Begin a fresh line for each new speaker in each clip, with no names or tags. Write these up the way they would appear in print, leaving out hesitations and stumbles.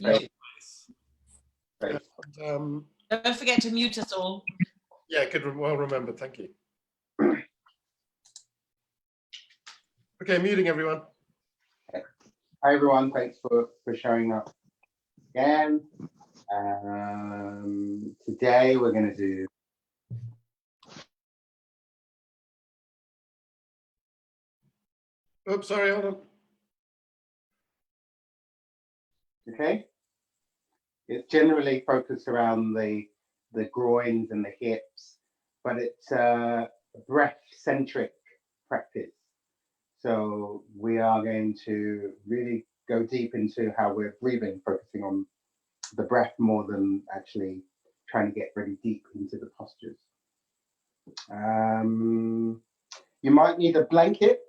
You
Great.
too.
Don't forget to mute us all.
Yeah, good. Well remembered. Thank you. Okay, muting everyone.
Hi everyone, thanks for showing up again. Today we're going to do
Oops, sorry, hold on.
okay. It's generally focused around the groins and the hips, but it's a breath-centric practice. So we are going to really go deep into how we're breathing, focusing on the breath more than actually trying to get really deep into the postures. You might need a blanket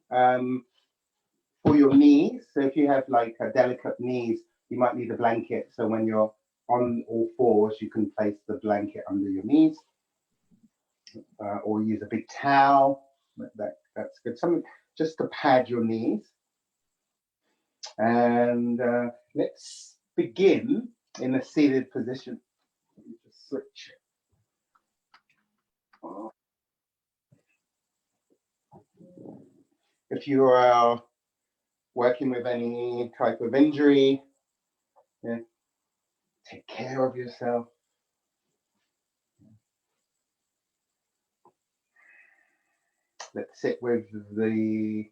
for your knees. So if you have like a delicate knees, you might need a blanket. So when you're on all fours, you can place the blanket under your knees, or use a big towel. That's good. Something just to pad your knees. And let's begin in a seated position. Let me just switch. If you are working with any type of injury, yeah, take care of yourself. Let's sit with the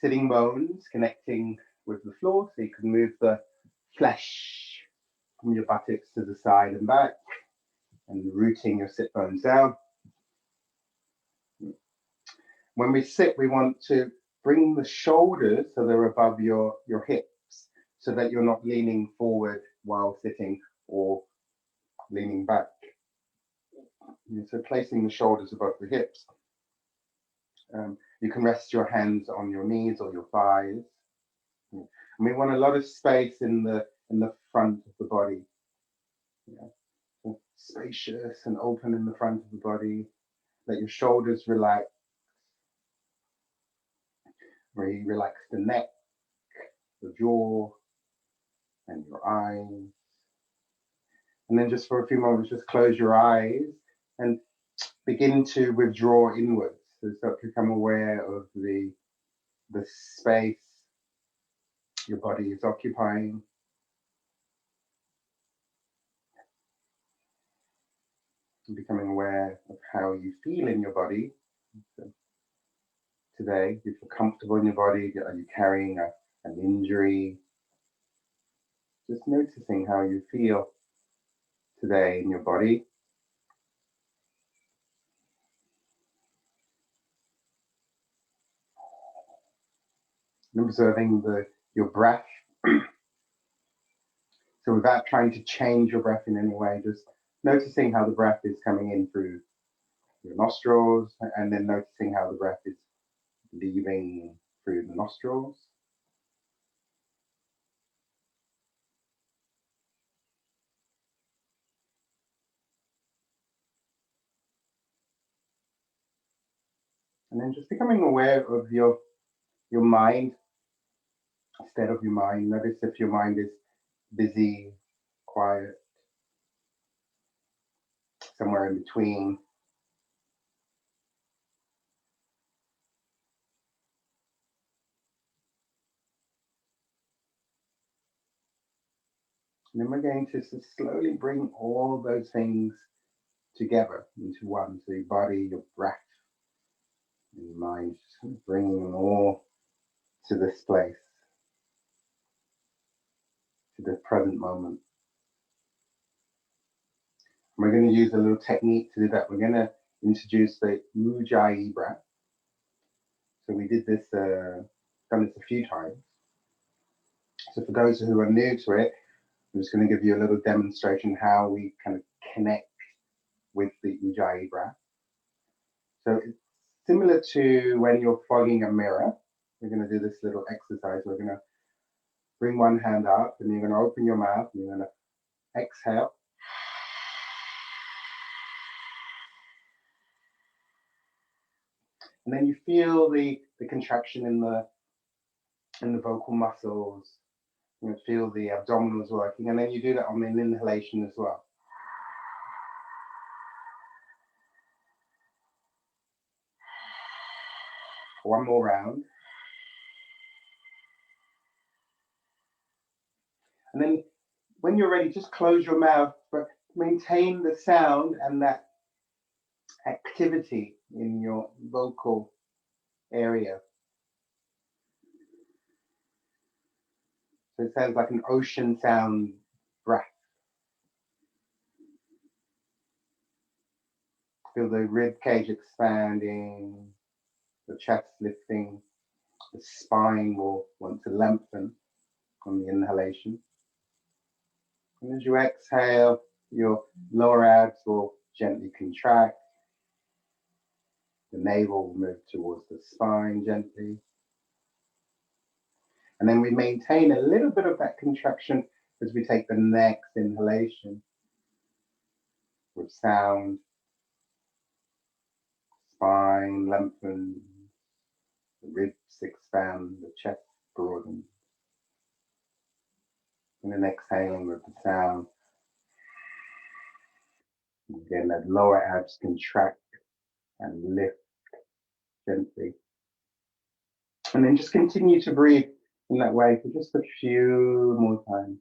sitting bones connecting with the floor, so you can move the flesh from your buttocks to the side and back, and rooting your sit bones down. When we sit, we want to bring the shoulders so they're above your hips, so that you're not leaning forward while sitting or leaning back. So placing the shoulders above the hips. You can rest your hands on your knees or your thighs. And we want a lot of space in the front of the body. Yeah. So spacious and open in the front of the body. Let your shoulders relax. Really relax the neck, the jaw, and your eyes. And then just for a few moments, just close your eyes and begin to withdraw inwards. So start to become aware of the space your body is occupying. And becoming aware of how you feel in your body. So today, do you feel comfortable in your body? Are you carrying an injury? Just noticing how you feel today in your body. And observing your breath. So without trying to change your breath in any way, just noticing how the breath is coming in through your nostrils, and then noticing how the breath is leaving through the nostrils. And then just becoming aware of your mind, instead of your mind. Notice if your mind is busy, quiet, somewhere in between. And then we're going to slowly bring all those things together into one. So your body, your breath, and your mind, just bringing them all to this place, to the present moment. And we're going to use a little technique to do that. We're going to introduce the Ujjayi breath. So we did this, done this a few times. So for those who are new to it, I'm just going to give you a little demonstration how we kind of connect with the Ujjayi breath. So it's similar to when you're fogging a mirror. We're going to do this little exercise. We're going to bring one hand up, and you're going to open your mouth, and you're going to exhale. And then you feel the contraction in the vocal muscles. You feel the abdominals working, and then you do that on the inhalation as well. One more round. And then when you're ready, just close your mouth, but maintain the sound and that activity in your vocal area. So it sounds like an ocean sound breath. Feel the rib cage expanding, the chest lifting, the spine will want to lengthen on the inhalation. And as you exhale, your lower abs will gently contract. The navel will move towards the spine gently. And then we maintain a little bit of that contraction as we take the next inhalation with sound. Spine lengthens, the ribs expand, the chest broadens. And then exhaling with the sound. Again, that lower abs contract and lift gently. And then just continue to breathe in that way for just a few more times.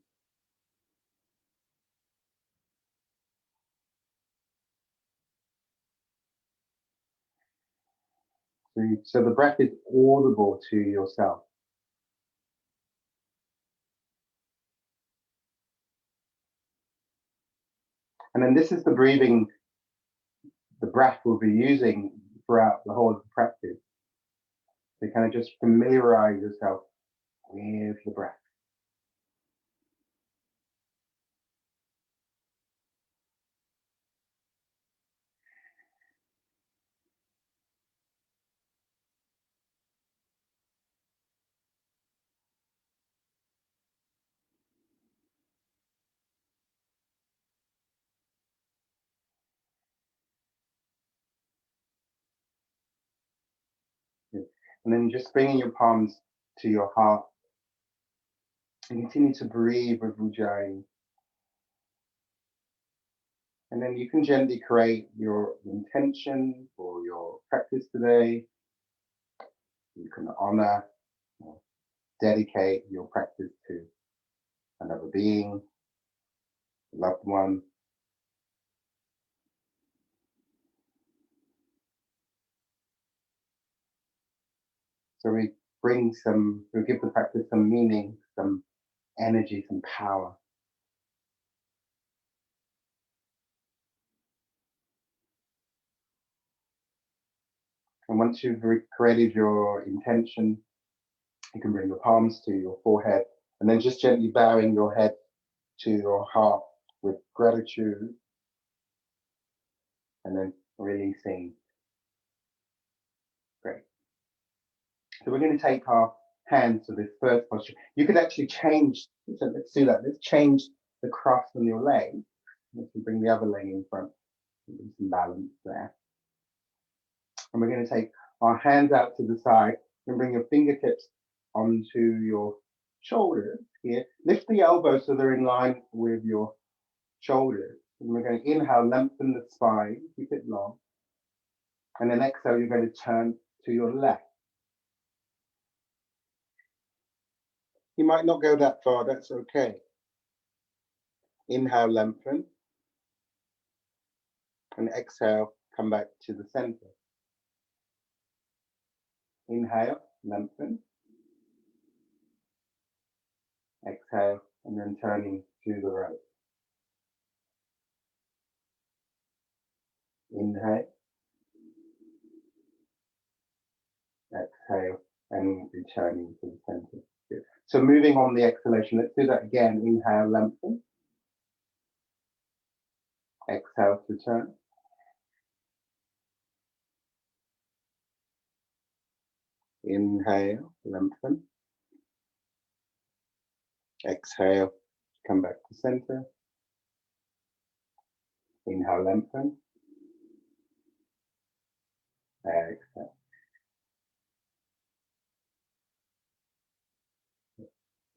So the breath is audible to yourself. And then this is the breathing, the breath we'll be using throughout the whole of the practice. So kind of just familiarize yourself with the breath. And then just bringing your palms to your heart and continue to breathe with Ujjayi. And then you can gently create your intention for your practice today. You can honor or dedicate your practice to another being, a loved one. So we give the practice some meaning, some energy, some power. And once you've created your intention, you can bring your palms to your forehead and then just gently bowing your head to your heart with gratitude and then releasing. Great. So we're going to take our hands to this first posture. You could actually change, so let's do that. Let's change the cross on your leg. Let's bring the other leg in front. Give some balance there. And we're going to take our hands out to the side and bring your fingertips onto your shoulders here. Lift the elbows so they're in line with your shoulders. And we're going to inhale, lengthen the spine, keep it long. And then exhale, you're going to turn to your left. You might not go that far, that's okay. Inhale, lengthen. And exhale, come back to the center. Inhale, lengthen. Exhale, and then turning to the right. Inhale. Exhale, and returning to the center. Good. So moving on the exhalation, let's do that again. Inhale, lengthen. Exhale to turn. Inhale, lengthen. Exhale, come back to center. Inhale, lengthen. Exhale.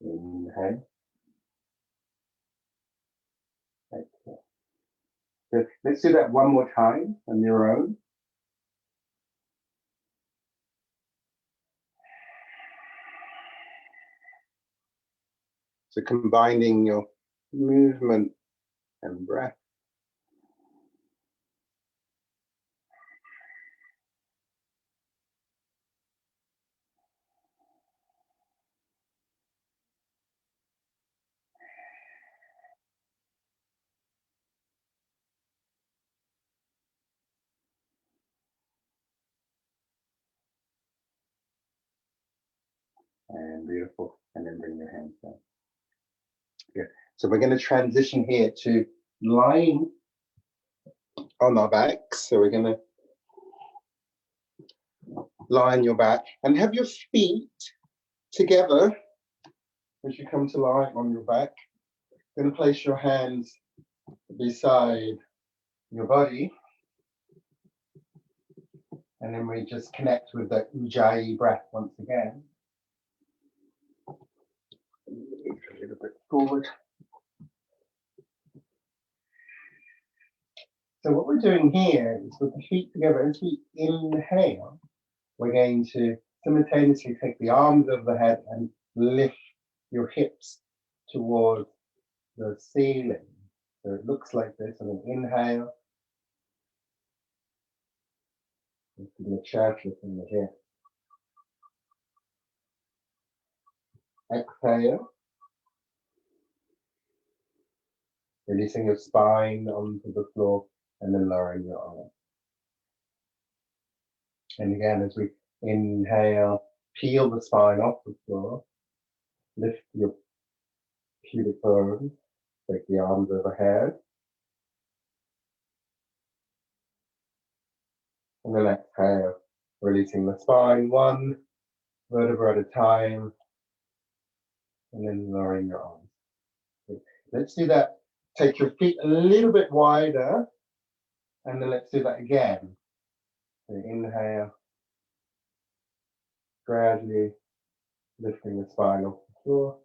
Inhale. Good. Let's do that one more time on your own. So combining your movement and breath. And beautiful. And then bring your hands down. Good. So we're going to transition here to lying on our backs. So we're going to lie on your back and have your feet together as you come to lie on your back. You're going to place your hands beside your body. And then we just connect with the Ujjayi breath once again. A little bit forward. So what we're doing here is with the feet together, as we inhale, we're going to simultaneously take the arms over the head and lift your hips towards the ceiling. So it looks like this on an inhale. Lifting the chest, lifting the hip. Exhale. Releasing your spine onto the floor and then lowering your arms. And again, as we inhale, peel the spine off the floor. Lift your pubic bone. Take the arms overhead. And then exhale, releasing the spine one vertebra at a time. And then lowering your arms. Okay. Let's do that. Take your feet a little bit wider. And then let's do that again. So inhale. Gradually lifting the spine off the floor.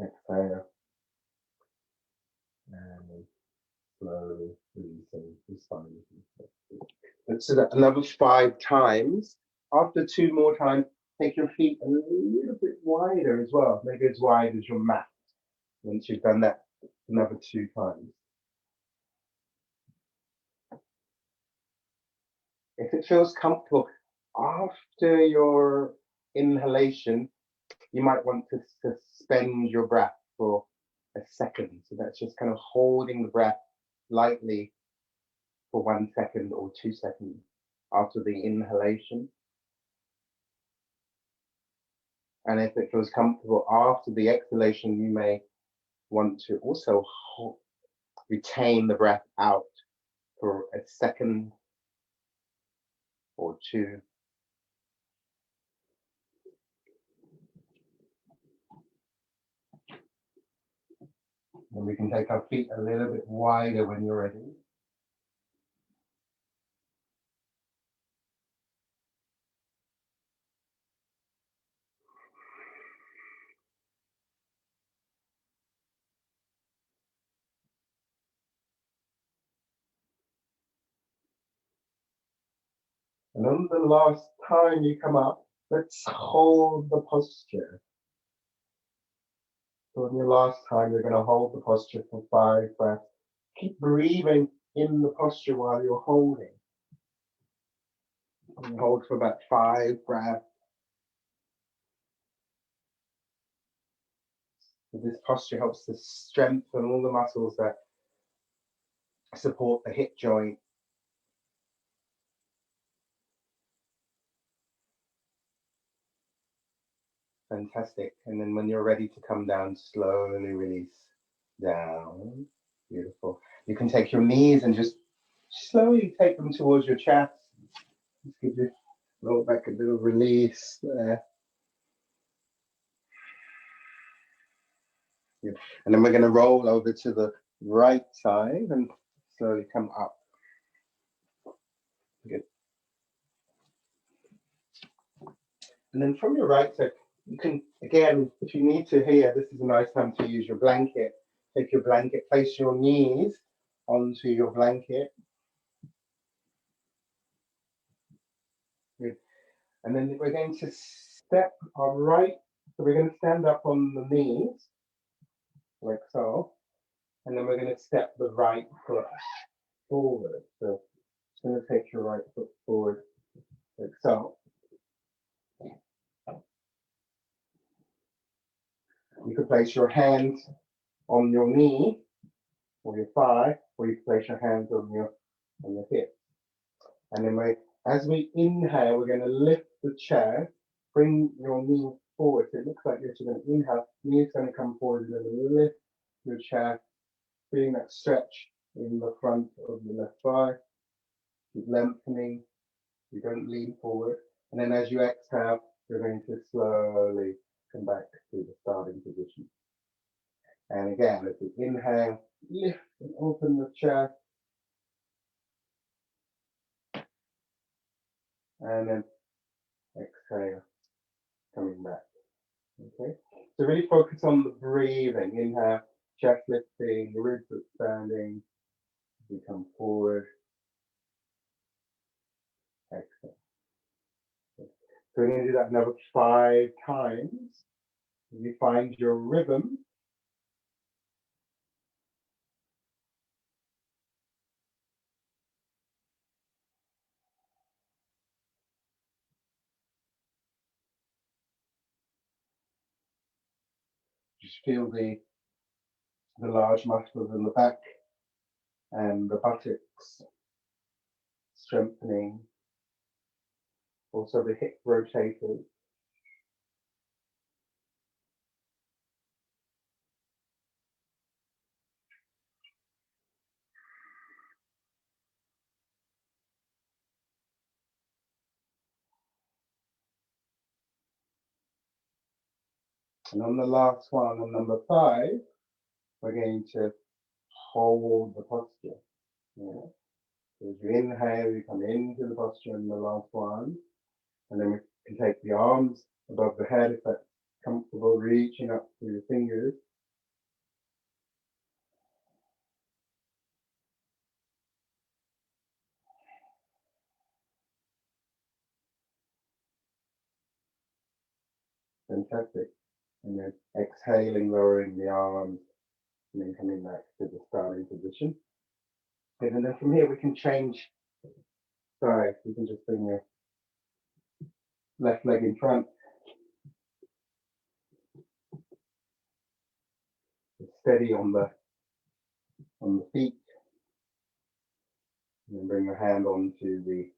Exhale. And slowly releasing the spine. Let's do that another 5 times. After 2 more times, take your feet a little bit wider as well. Maybe as wide as your mat. Once you've done that, another 2 times. If it feels comfortable, after your inhalation, you might want to suspend your breath for a second. So that's just kind of holding the breath lightly for 1 second or 2 seconds after the inhalation. And if it feels comfortable after the exhalation, you may want to also retain the breath out for a second or 2. And we can take our feet a little bit wider when you're ready. And on the last time you come up, let's hold the posture. So on your last time, you're going to hold the posture for 5 breaths. Keep breathing in the posture while you're holding. And hold for about 5 breaths. So this posture helps to strengthen all the muscles that support the hip joint. Fantastic. And then when you're ready to come down, slowly release down. Beautiful. You can take your knees and just slowly take them towards your chest. Just give you roll back a little release there. Good. And then we're going to roll over to the right side and slowly come up. Good. And then from your right side, you can, again, if you need to here, this is a nice time to use your blanket. take your blanket, place your knees onto your blanket. Good. And then we're going to step our right, so we're going to stand up on the knees, like so. And then we're going to step the right foot forward. So it's going to take your right foot forward, like so. You could place your hands on your knee or your thigh, or you can place your hands on your hip. And then as we inhale, we're going to lift the chair, bring your knee forward. So it looks like you're going to inhale, knee is going to come forward, and then lift your chair, feeling that stretch in the front of your left thigh. Keep lengthening, you don't lean forward. And then as you exhale, you're going to slowly come back to the starting position. And again, as we inhale, lift and open the chest. And then exhale, coming back. Okay, so really focus on the breathing. Inhale, chest lifting, ribs expanding. We come forward. Exhale. So we're going to do that another 5 times. You find your rhythm. Just feel the large muscles in the back and the buttocks strengthening. Also the hip rotators. And on the last one, on number 5, we're going to hold the posture. Yeah. So as you inhale, you come into the posture in the last one. And then we can take the arms above the head if that's comfortable, reaching up through your fingers. Fantastic. And then exhaling, lowering the arms, and then coming back to the starting position. Okay, and then from here we can change sides. You can just bring your left leg in front. Steady on the feet. And then bring your hand onto the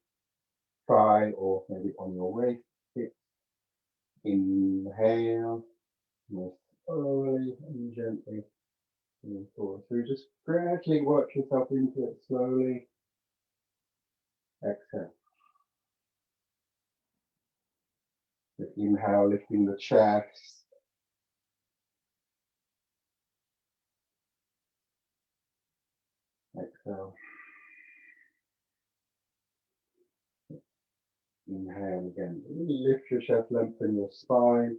thigh or maybe on your waist. Inhale. More slowly and gently. Forward. So you just gradually work yourself into it slowly. Exhale. Inhale, lifting the chest. Exhale. Inhale again. Lift your chest, lengthen your spine.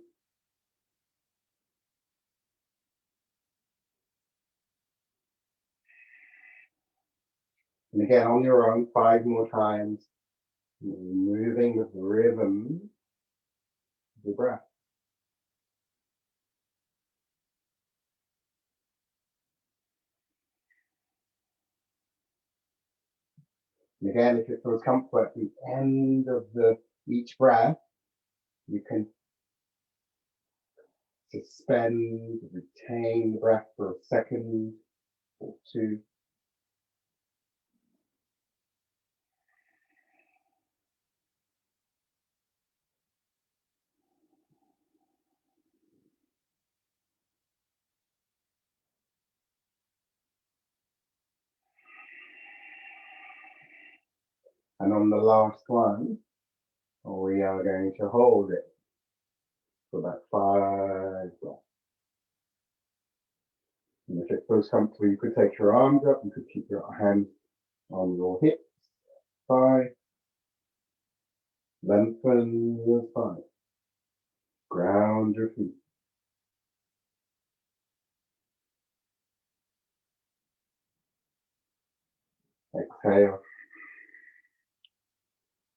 And again, on your own, 5 more times. Moving with rhythm of the breath. And again, if it feels comfortable at the end of each breath, you can suspend, retain the breath for a second or 2. And on the last one, we are going to hold it for about 5 breaths. And if it feels comfortable, you could take your arms up, you could keep your hands on your hips, thigh, lengthen your spine, ground your feet. exhale.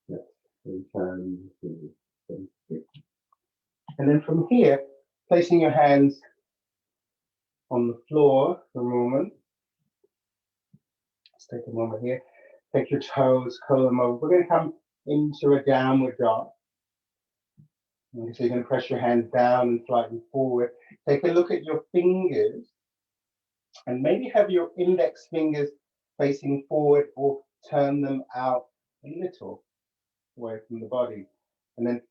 Let's return to the. And then from here, placing your hands on the floor for a moment. Let's take a moment here. Take your toes, curl them over. We're going to come into a downward dog. Okay, so you're going to press your hands down and slightly forward. Take a look at your fingers and maybe have your index fingers facing forward or turn them out a little away from the body. And then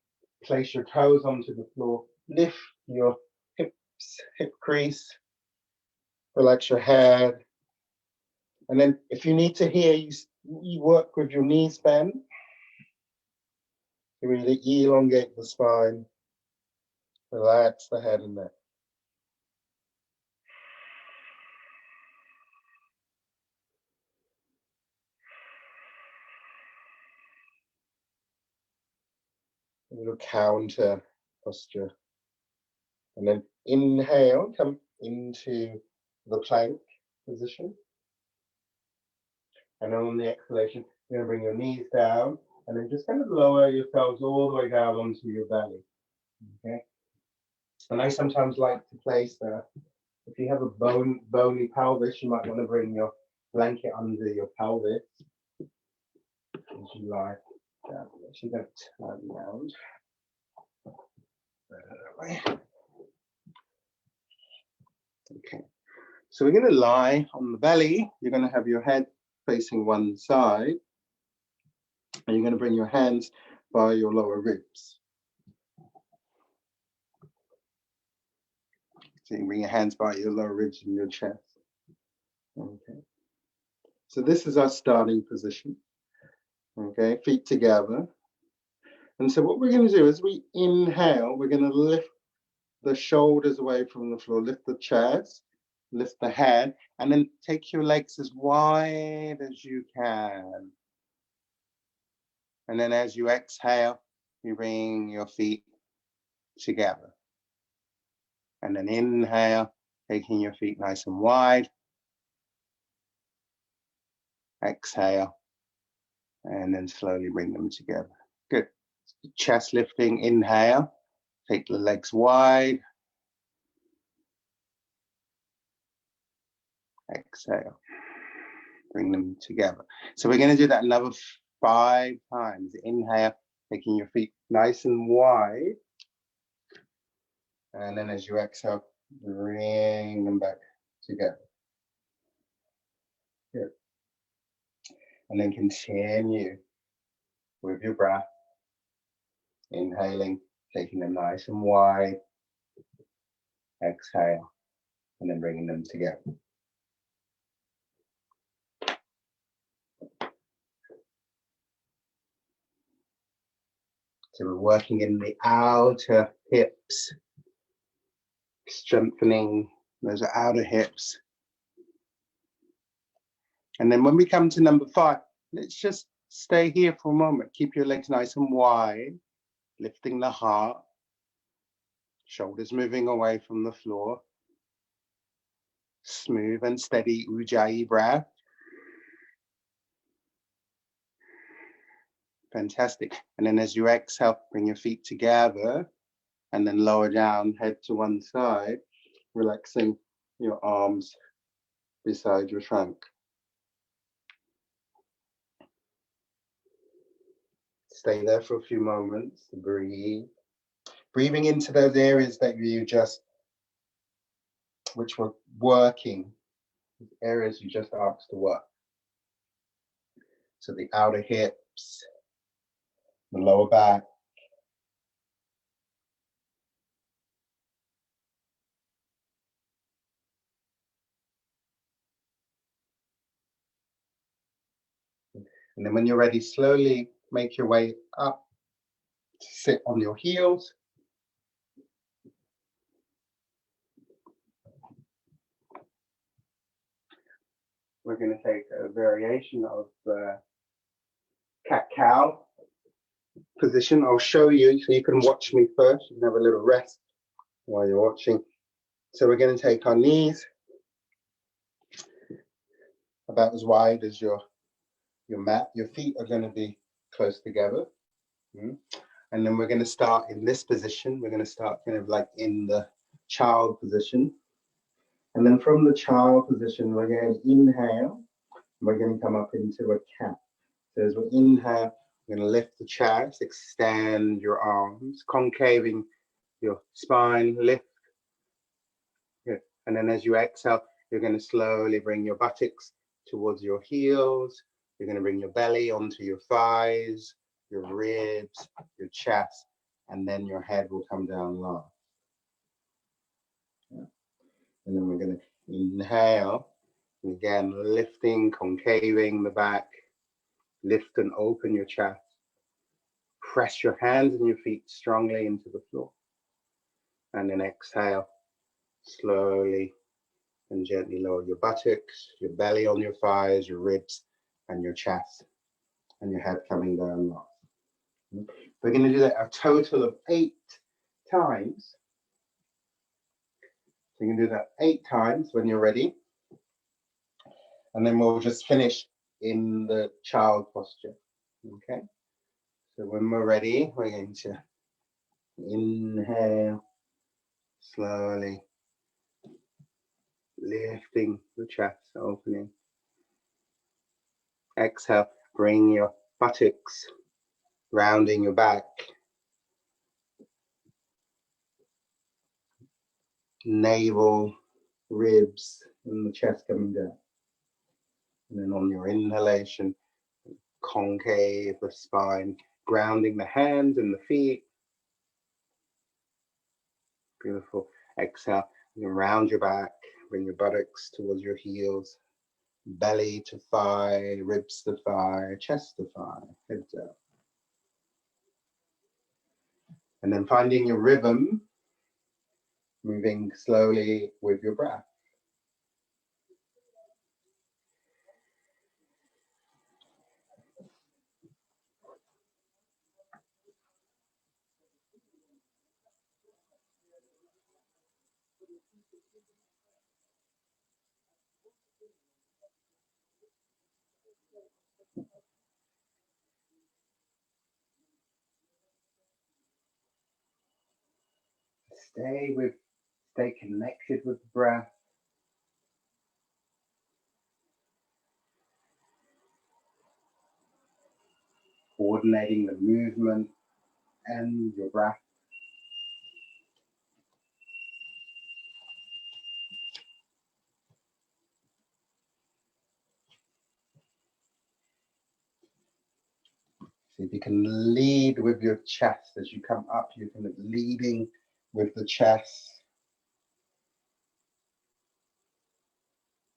place your toes onto the floor. Lift your hips, hip crease. Relax your head. And then if you need to hear, you work with your knees bent. You really elongate the spine. Relax the head and neck. A little counter posture. And then inhale, come into the plank position. And then on the exhalation, you're going to bring your knees down and then just kind of lower yourselves all the way down onto your belly. Okay. And I sometimes like to place if you have a bony pelvis, you might want to bring your blanket under your pelvis as you lie down. So you're going to turn around. Okay. So we're going to lie on the belly. You're going to have your head facing one side. And you're going to bring your hands by your lower ribs. So you bring your hands by your lower ribs and your chest. Okay. So this is our starting position. Okay, feet together. And so what we're going to do is we inhale, we're going to lift the shoulders away from the floor, lift the chest, lift the head, and then take your legs as wide as you can. And then as you exhale, you bring your feet together. And then inhale, taking your feet nice and wide. Exhale, and then slowly bring them together. Good. Chest lifting, inhale, take the legs wide. Exhale, bring them together. So we're going to do that another 5 times. Inhale, taking your feet nice and wide. And then as you exhale, bring them back together. Good. And then continue with your breath. Inhaling, taking them nice and wide. Exhale, and then bringing them together. So we're working in the outer hips, strengthening those outer hips. And then when we come to number 5, let's just stay here for a moment. Keep your legs nice and wide, lifting the heart, shoulders moving away from the floor. Smooth and steady Ujjayi breath. Fantastic. And then as you exhale, bring your feet together and then lower down, head to one side, relaxing your arms beside your trunk. Stay there for a few moments to breathe. Breathing into those areas that you just, which were working, areas you just asked to work. So the outer hips, the lower back, and then when you're ready, slowly make your way up to sit on your heels. We're going to take a variation of the cat-cow position. I'll show you so you can watch me first. You can have a little rest while you're watching. So we're going to take our knees about as wide as your your mat. Your feet are going to be close together. And then we're going to start in this position. We're going to start kind of like in the child position. And then from the child position, we're going to inhale. We're going to come up into a cat. So as we inhale, we're going to lift the chest, extend your arms, concaving your spine, lift. Good. And then as you exhale, you're going to slowly bring your buttocks towards your heels. You're going to bring your belly onto your thighs, your ribs, your chest, and then your head will come down last. Yeah. And then we're going to inhale, and again, lifting, concaving the back, lift and open your chest. Press your hands and your feet strongly into the floor. And then exhale, slowly and gently lower your buttocks, your belly on your thighs, your ribs, and your chest, and your head coming down last. We're going to do that a total of 8 times. So you can do that 8 times when you're ready. And then we'll just finish in the child posture. Okay? So when we're ready, we're going to inhale slowly, lifting the chest, opening. Exhale, bring your buttocks, rounding your back. Navel, ribs, and the chest coming down. And then on your inhalation, concave the spine, grounding the hands and the feet. Beautiful. Exhale, you round your back, bring your buttocks towards your heels, belly to thigh, ribs to thigh, chest to thigh, head down. And then finding your rhythm, moving slowly with your breath. Stay connected with the breath. Coordinating the movement and your breath. So if you can lead with your chest as you come up, you're kind of leading with the chest.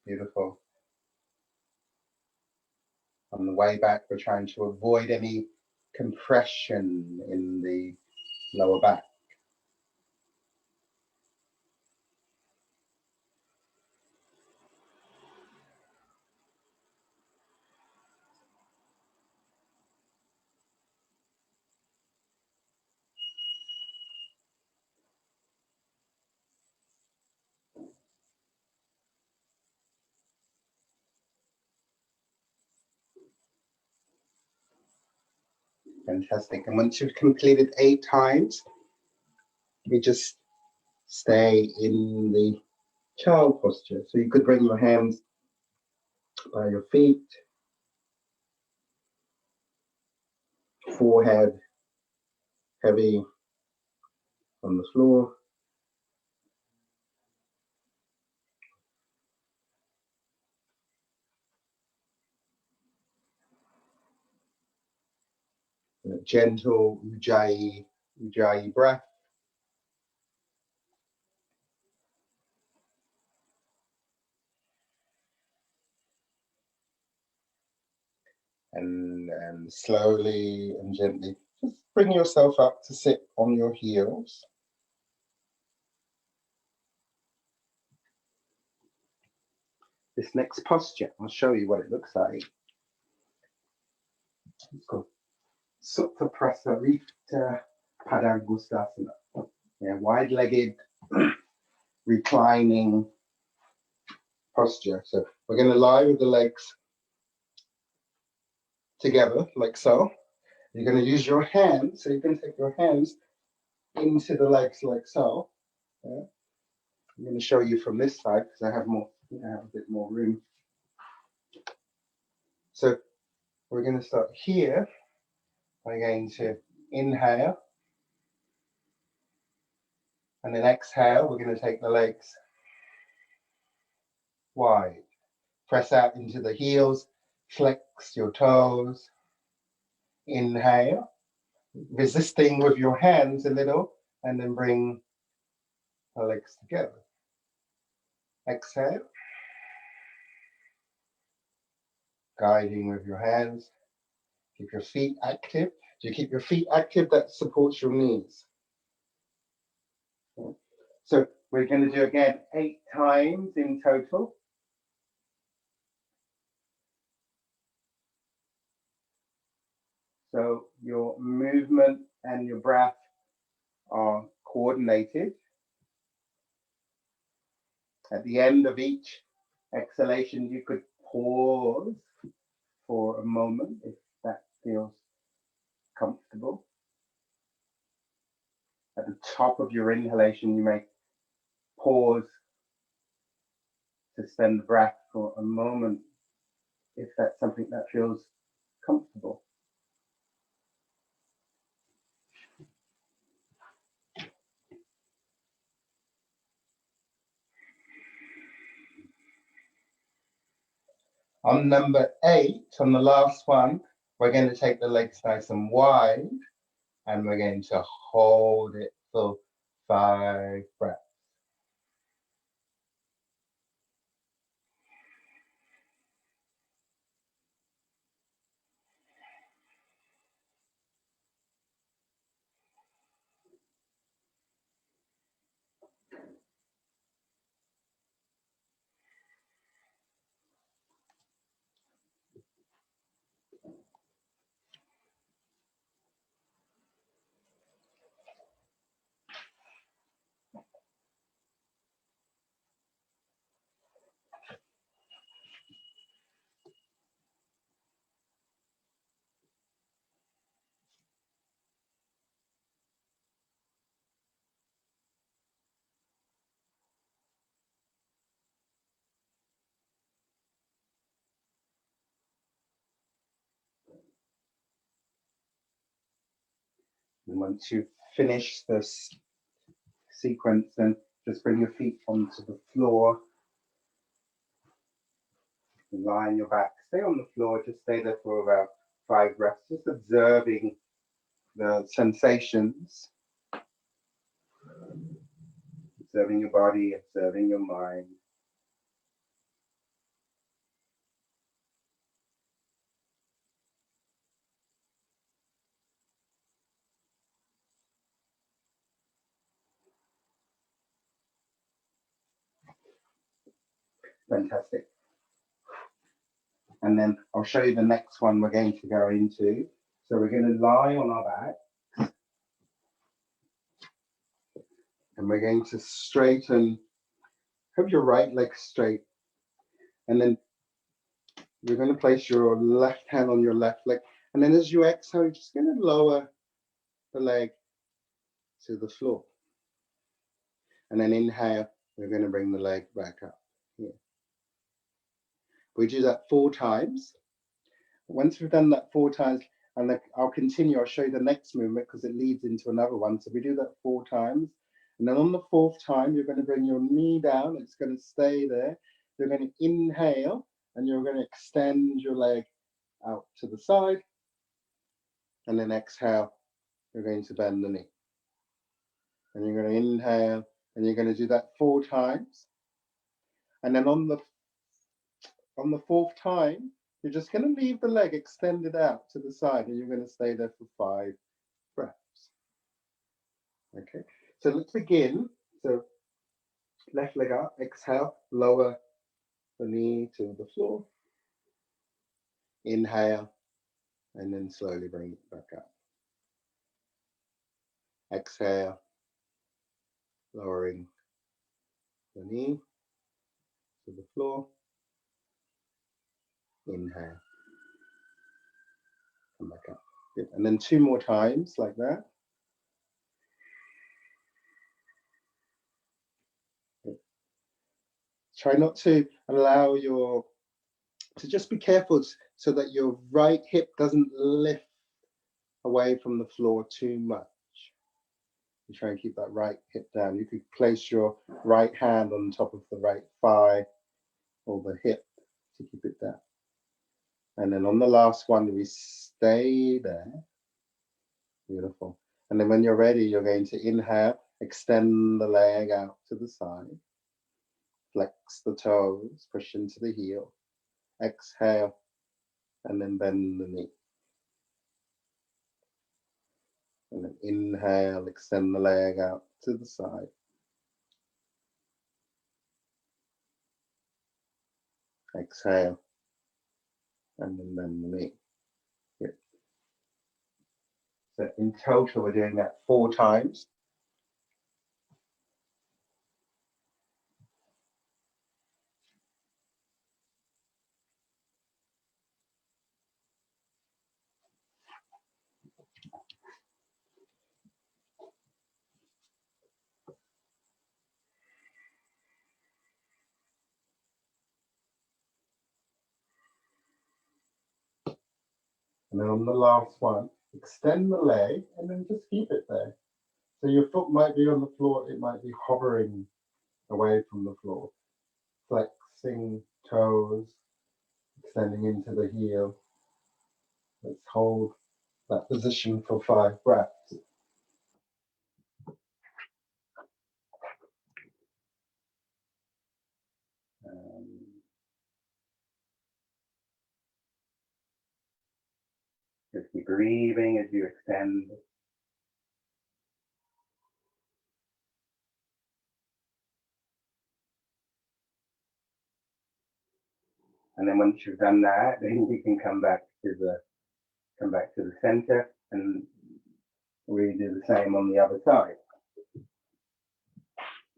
Beautiful. On the way back, we're trying to avoid any compression in the lower back. Fantastic. And once you've completed 8 times, we just stay in the child posture. So you could bring your hands by your feet, forehead heavy on the floor. A gentle ujjayi breath. And slowly and gently, just bring yourself up to sit on your heels. This next posture, I'll show you what it looks like. It's called Supta Prasarita Padangustasana. Yeah, wide-legged reclining posture. So we're going to lie with the legs together like so. You're going to use your hands, so you can take your hands into the legs like so. Yeah. I'm going to show you from this side because I have a bit more room. So we're going to start here. We're going to inhale, and then exhale. We're going to take the legs wide. Press out into the heels, flex your toes. Inhale, resisting with your hands a little, and then bring the legs together. Exhale, guiding with your hands. Keep your feet active. So you keep your feet active, that supports your knees. So we're going to do again 8 times in total. So your movement and your breath are coordinated. At the end of each exhalation, you could pause for a moment if that feels comfortable. At the top of your inhalation, you may pause, suspend the breath for a moment if that's something that feels comfortable. On number 8, on the last one, we're going to take the legs nice and wide, and we're going to hold it for 5 breaths. And once you've finished this sequence, then just bring your feet onto the floor. Lie on your back. Stay on the floor. Just stay there for about 5 breaths, just observing the sensations, observing your body, observing your mind. Fantastic. And then I'll show you the next one we're going to go into. So we're going to lie on our back, and we're going to straighten, have your right leg straight, and then you're going to place your left hand on your left leg, and then as you exhale, you're just going to lower the leg to the floor. And then inhale, we're going to bring the leg back up here. We do that 4 times. Once we've done that 4 times, and I'll continue, I'll show you the next movement because it leads into another one. So we do that 4 times. And then on the 4th time, you're going to bring your knee down. It's going to stay there. You're going to inhale, and you're going to extend your leg out to the side. And then exhale, you're going to bend the knee. And you're going to inhale, and you're going to do that 4 times. And then on the 4th time, you're just going to leave the leg extended out to the side, and you're going to stay there for 5 breaths. Okay, so let's begin. So left leg up, exhale, lower the knee to the floor. Inhale, and then slowly bring it back up. Exhale, lowering the knee to the floor. Inhale. come back up. Good. And then 2 more times like that. Good. Try not to allow to just be careful so that your right hip doesn't lift away from the floor too much. You try and keep that right hip down. You could place your right hand on top of the right thigh or the hip to keep it down. And then on the last one, we stay there. Beautiful. And then when you're ready, you're going to inhale, extend the leg out to the side, flex the toes, push into the heel, exhale, and then bend the knee. And then inhale, extend the leg out to the side. Exhale, and then bend the knee. Good. So in total, we're doing that 4 times. And then on the last one, extend the leg and then just keep it there. So your foot might be on the floor, it might be hovering away from the floor. Flexing toes, extending into the heel. Let's hold that position for 5 breaths. Just keep breathing as you extend. And then once you've done that, then you can come back to the center and we do the same on the other side.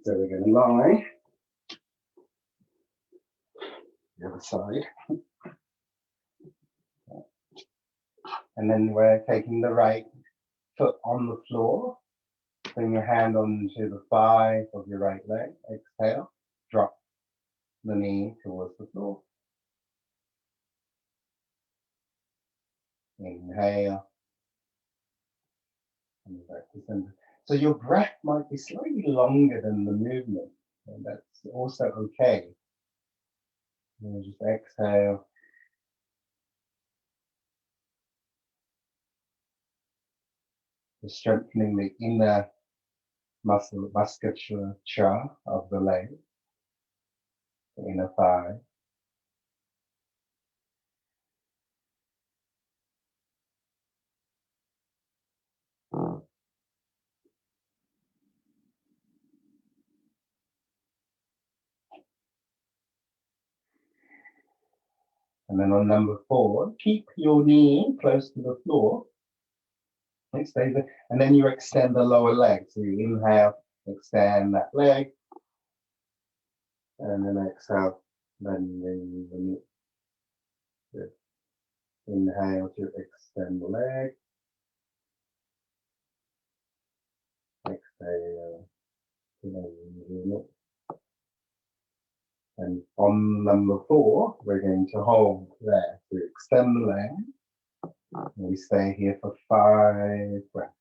So we're going to lie. The other side. And then we're taking the right foot on the floor. Bring your hand onto the thigh of your right leg. Exhale. Drop the knee towards the floor. Inhale. And back to center. So your breath might be slightly longer than the movement. And that's also okay. And just exhale. Just strengthening the inner musculature of the leg, the inner thigh. And then on number 4, keep your knee close to the floor. It stays there. And then you extend the lower leg. So you inhale, extend that leg. And then exhale, bending the knee. Good. Inhale to extend the leg. Exhale to bend the knee. And on number 4, we're going to hold there. So extend the leg. And we stay here for 5 breaths.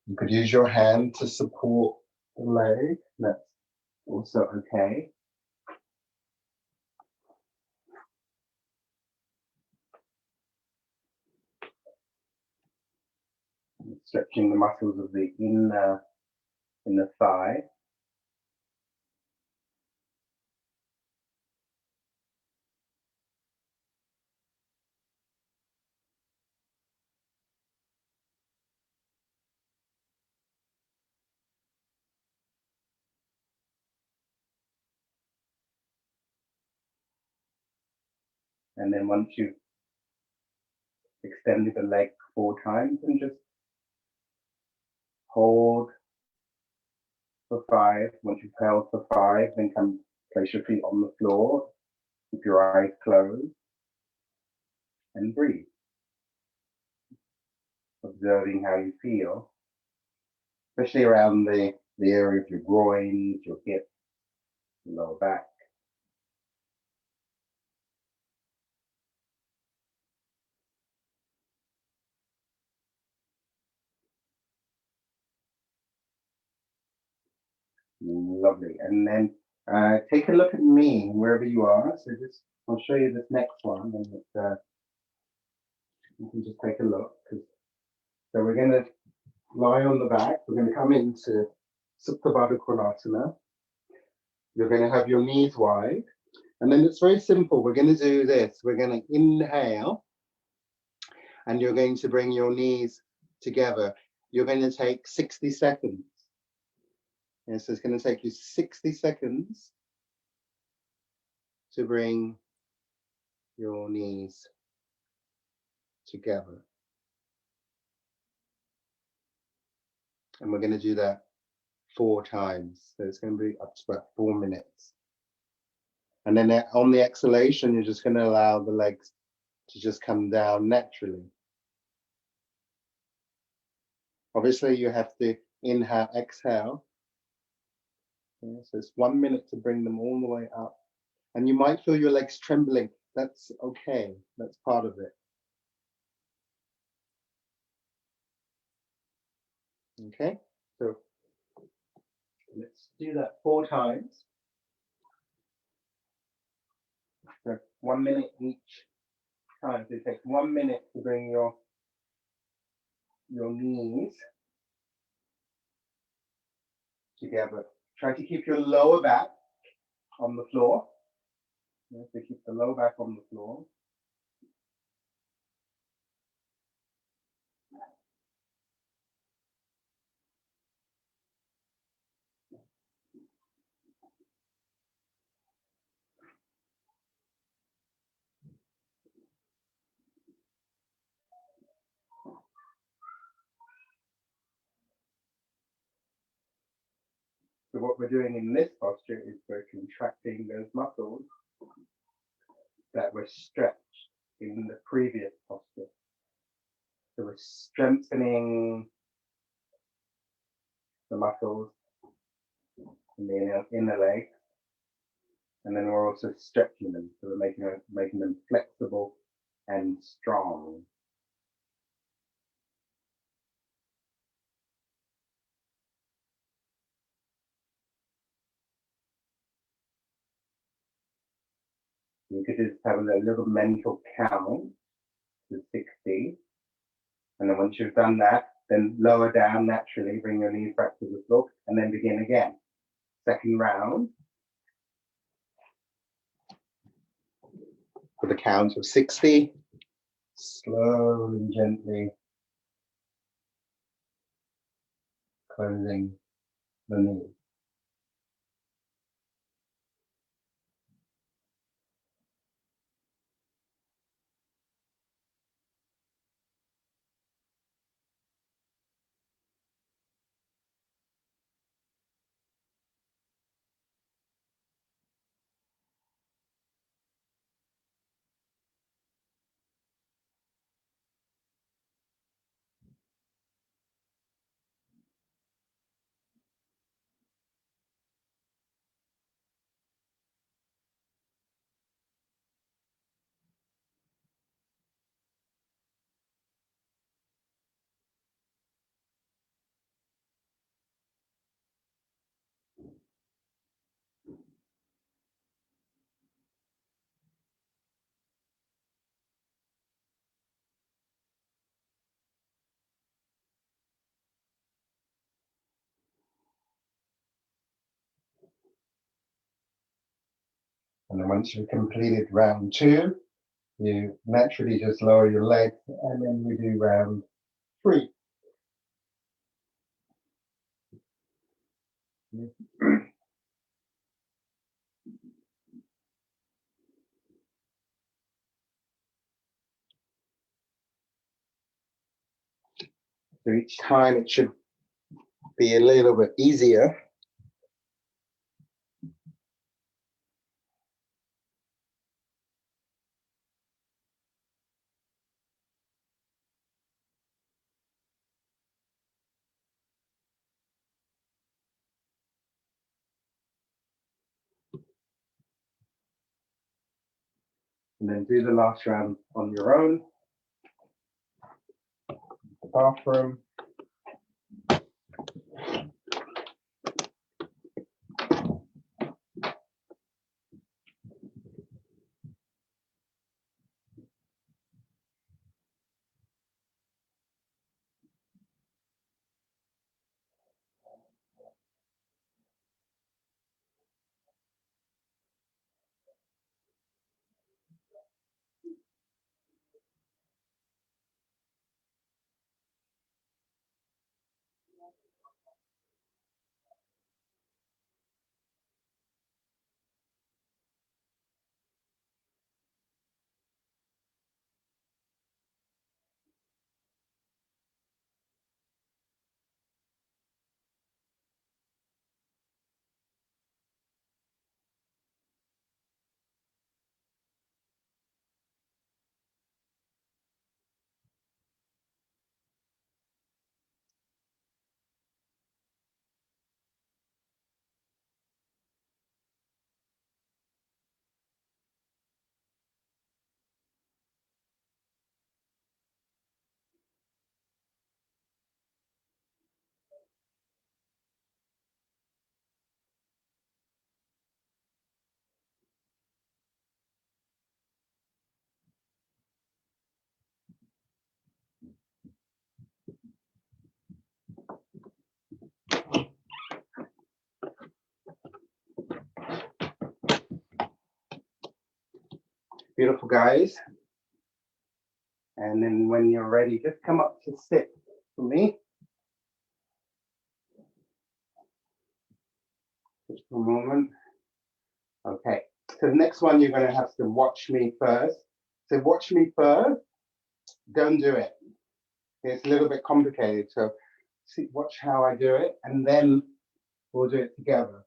You could use your hand to support the leg. That's also okay. Stretching the muscles of the inner thigh. And then once you've extended the leg 4 times, and just hold for 5. Once you've held for 5, then come place your feet on the floor Keep your eyes closed and breathe. Observing how you feel, especially around the area of your groins, your hips, your lower back. Lovely. And then take a look at me wherever you are. So just, I'll show you this next one, and you can just take a look. So we're going to lie on the back. We're going to come into Supta Baddha Konasana. You're going to have your knees wide. And then it's very simple. We're going to do this. We're going to inhale, and you're going to bring your knees together. You're going to take 60 seconds. Yes, it's going to take you 60 seconds to bring your knees together. And we're going to do that 4 times. So it's going to be up to about 4 minutes. And then on the exhalation, you're just going to allow the legs to just come down naturally. Obviously, you have to inhale, exhale. Yeah, so it's 1 minute to bring them all the way up. And you might feel your legs trembling. That's okay. That's part of it. Okay, so let's do that 4 times. So 1 minute each time. So it takes 1 minute to bring your knees together. Try to keep your lower back on the floor. You have to keep the lower back on the floor. So what we're doing in this posture is we're contracting those muscles that were stretched in the previous posture. So we're strengthening the muscles in the inner leg, and then we're also stretching them. So we're making them flexible and strong. You could just have a little mental count to 60. And then once you've done that, then lower down naturally, bring your knees back to the floor, and then begin again. Second round. For the count of 60. Slowly and gently closing the knee. And then once you've completed round 2, you naturally just lower your legs, and then we do round 3. So each time it should be a little bit easier. and then do the last round on your own. The bathroom. Beautiful, guys. And then when you're ready, just come up to sit for me. Just for a moment. Okay, so the next one you're going to have to watch me first. So watch me first, don't do it. It's a little bit complicated, so see, watch how I do it, and then we'll do it together.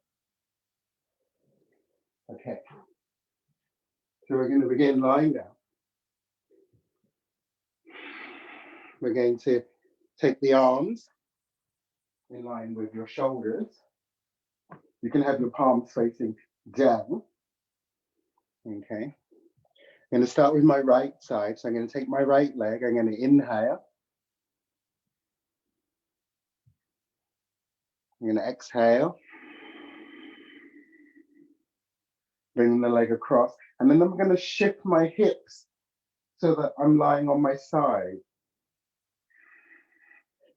Okay, so we're going to begin lying down. We're going to take the arms in line with your shoulders. You can have your palms facing down. Okay. I'm going to start with my right side. So I'm going to take my right leg. I'm going to inhale. I'm going to exhale. Bring the leg across. And then I'm going to shift my hips so that I'm lying on my side.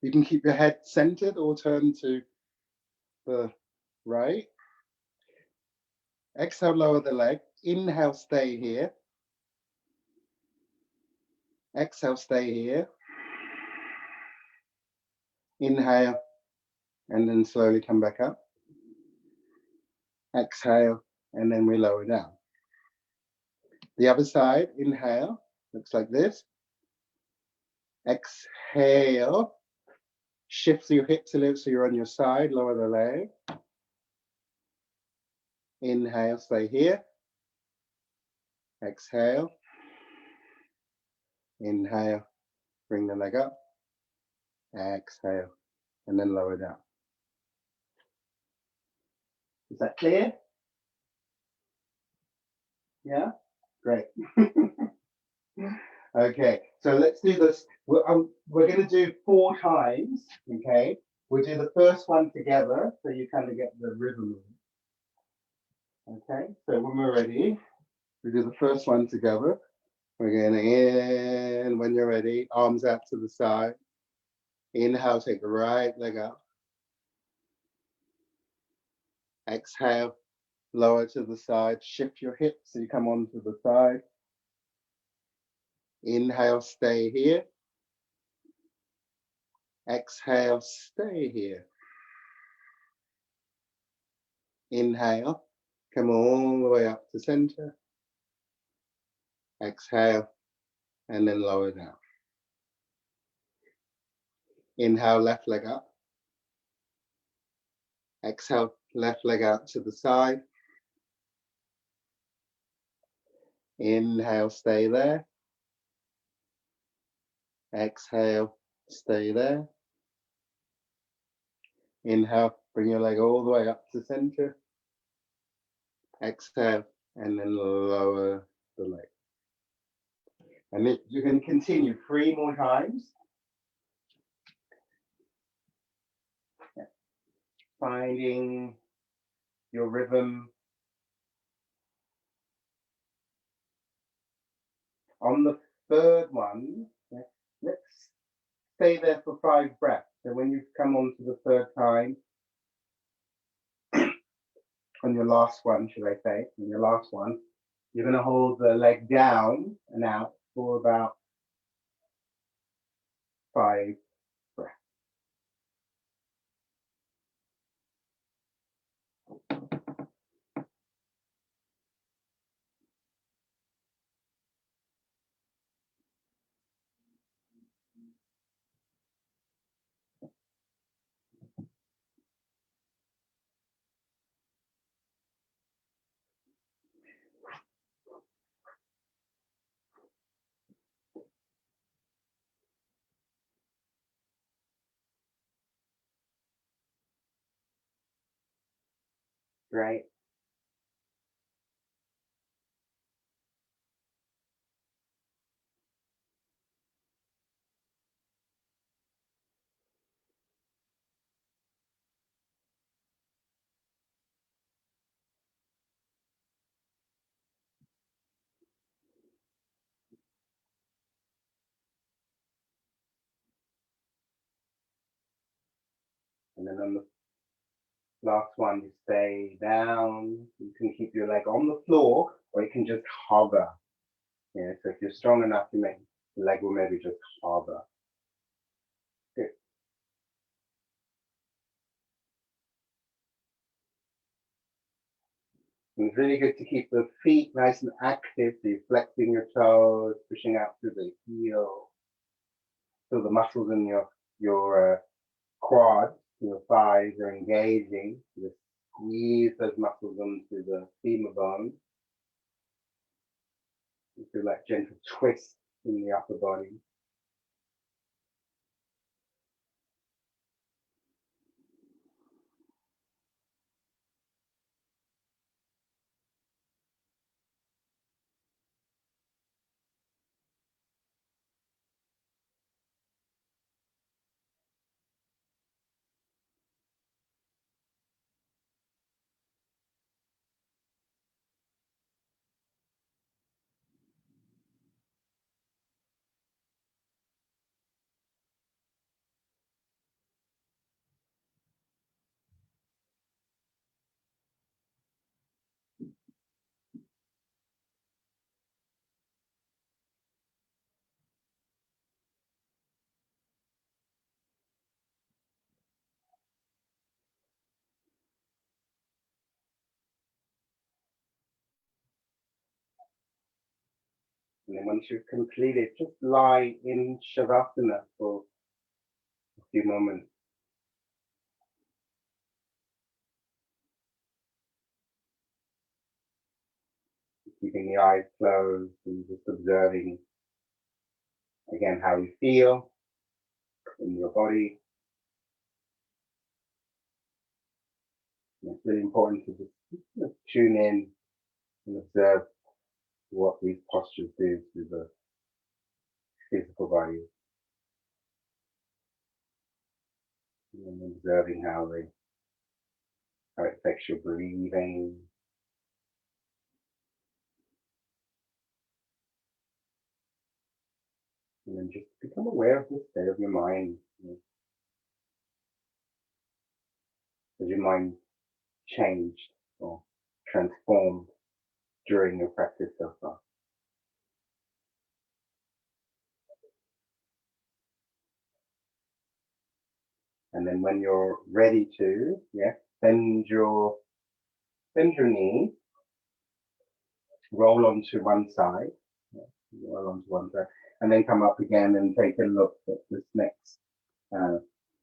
You can keep your head centered or turn to the right. Exhale, lower the leg. Inhale, stay here. Exhale, stay here. Inhale, and then slowly come back up. Exhale, and then we lower down. The other side, inhale, looks like this. Exhale, shift your hips a little so you're on your side, lower the leg. Inhale, stay here. Exhale. Inhale, bring the leg up. Exhale, and then lower down. Is that clear? Yeah? Great. Okay, so let's do this. We're going to do 4 times, okay? We'll do the first one together so you kind of get the rhythm of it. Okay, so when we're ready, we do the first one together. We're going to in, when you're ready, arms out to the side. Inhale, take the right leg up. Exhale, lower to the side. Shift your hips so you come onto the side. Inhale, stay here. Exhale, stay here. Inhale, come all the way up to center. Exhale, and then lower down. Inhale, left leg up. Exhale, left leg out to the side. Inhale, stay there. Exhale, stay there. Inhale, bring your leg all the way up to center. Exhale, and then lower the leg. And you can continue 3 more times. Finding your rhythm. On the third one, let's stay there for 5 breaths. So when you come on to the third time, on your last one, should I say, on your last one, you're going to hold the leg down and out for about 5 breaths. Right? And then on the last one, you stay down. You can keep your leg on the floor, or you can just hover. Yeah, so if you're strong enough, the leg will maybe just hover. Good. And it's really good to keep the feet nice and active, so you're flexing your toes, pushing out through the heel. So the muscles in your quads, your thighs are engaging. You squeeze those muscles onto the femur bone. You feel that gentle twist in the upper body. And then once you've completed, just lie in Shavasana for a few moments. Keeping the eyes closed and just observing, again, how you feel in your body. And it's really important to just tune in and observe what these postures do to the physical body. And observing how it affects your breathing. And then just become aware of the state of your mind. Has your mind changed or transformed during your practice so far? And then when you're ready to, bend your knee, roll onto one side, and then come up again and take a look at this next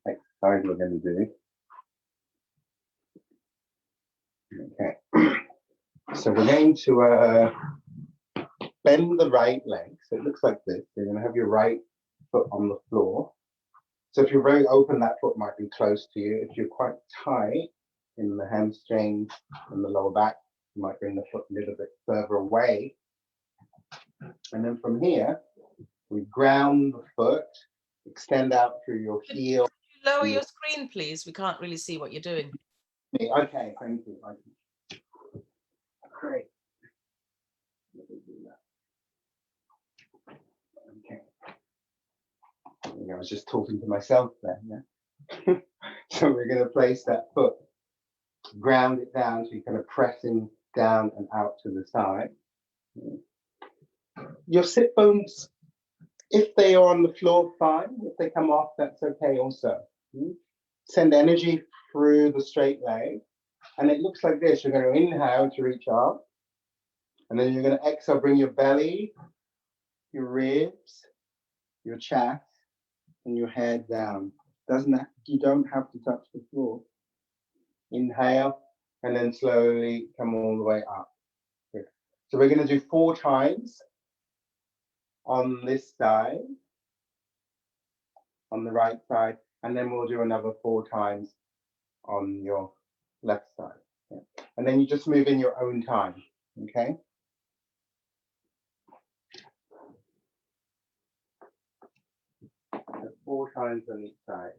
exercise we're going to do. Okay, so we're going to bend the right leg. So it looks like this. You're going to have your right foot on the floor. So if you're very open, that foot might be close to you. If you're quite tight in the hamstrings and the lower back, you might bring the foot a little bit further away. And then from here, We ground the foot, extend out through your heel.
Lower your screen, please. We can't really see what you're doing.
Okay, thank you. Great. Let me do that. Okay. I was just talking to myself there. Yeah? So we're going to place that foot, ground it down, so you're kind of pressing down and out to the side. Your sit bones, if they are on the floor, fine. If they come off, that's okay also. Send energy through the straight leg. And it looks like this. You're going to inhale to reach up. And then you're going to exhale, bring your belly, your ribs, your chest, and your head down. You don't have to touch the floor. Inhale, and then slowly come all the way up. Good. So we're going to do 4 times on this side, on the right side, and then we'll do another 4 times on your left side. Yeah. And then you just move in your own time, okay? So 4 times on each side.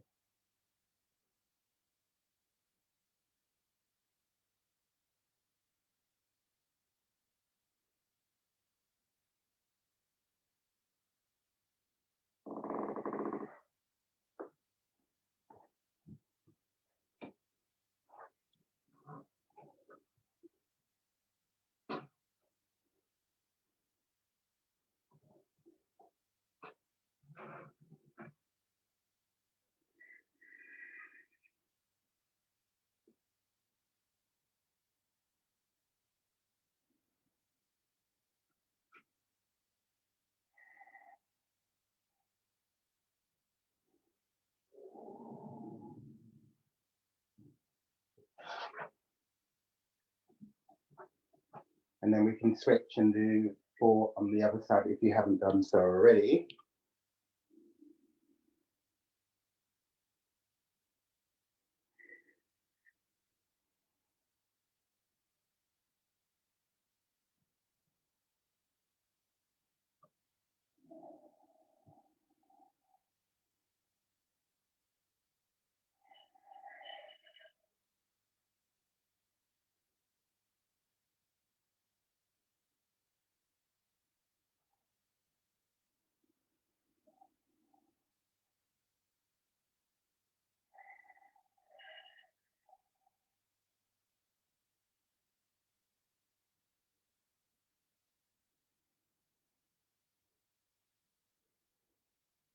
And then we can switch and do 4 on the other side if you haven't done so already.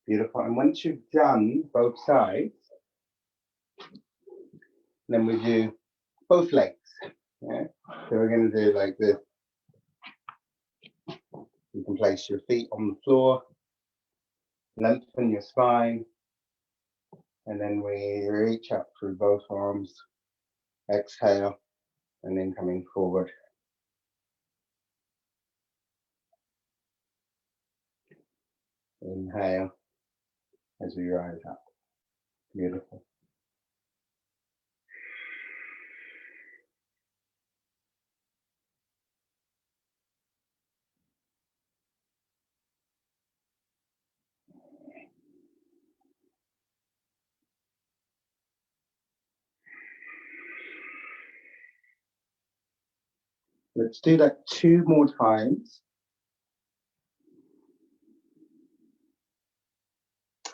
Beautiful. And once you've done both sides, then we do both legs. Yeah? So we're going to do like this. You can place your feet on the floor, lengthen your spine, and then we reach up through both arms, exhale, and then coming forward. Inhale as we rise up. Beautiful. Let's do that 2 more times.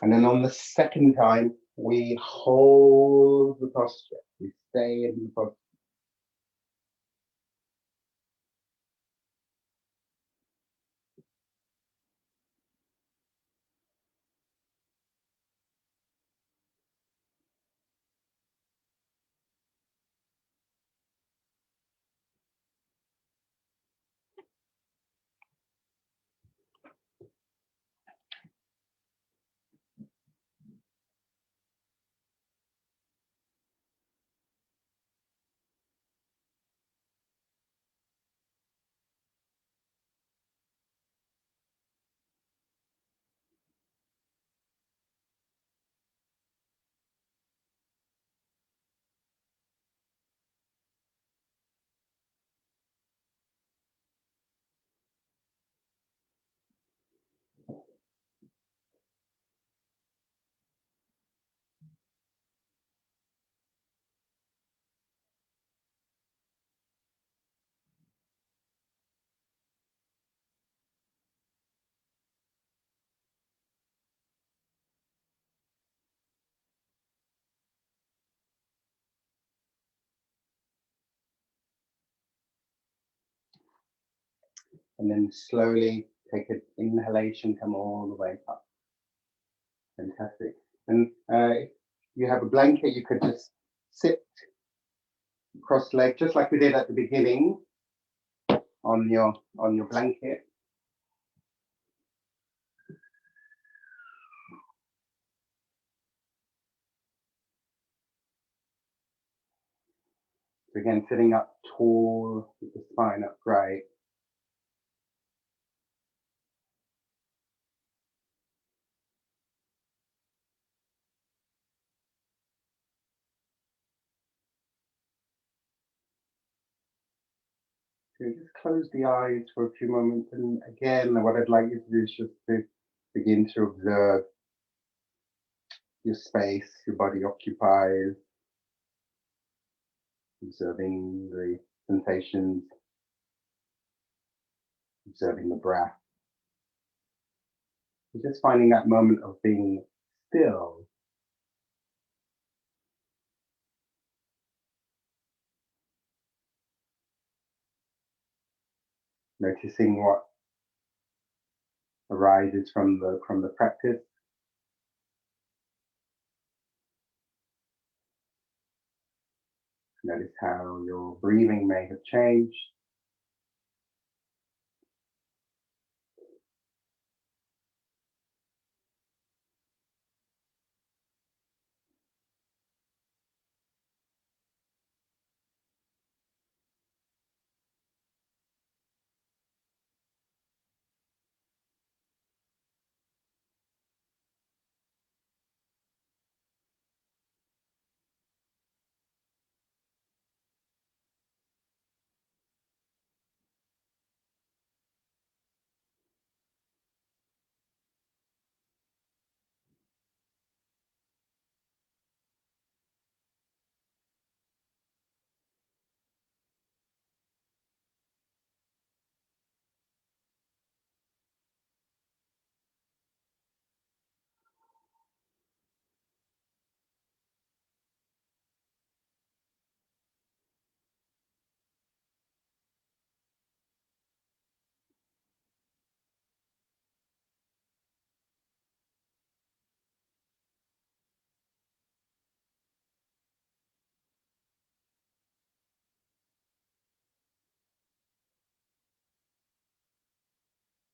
And then on the second time, we hold the posture. We stay in the posture. And then slowly take an inhalation, come all the way up. Fantastic. And if you have a blanket, you could just sit cross-legged, just like we did at the beginning, on your blanket. So again, sitting up tall with the spine upright. So just close the eyes for a few moments. And again, what I'd like you to do is just to begin to observe your space, your body occupies, observing the sensations, observing the breath. Just finding that moment of being still. Noticing what arises from the practice. Notice how your breathing may have changed.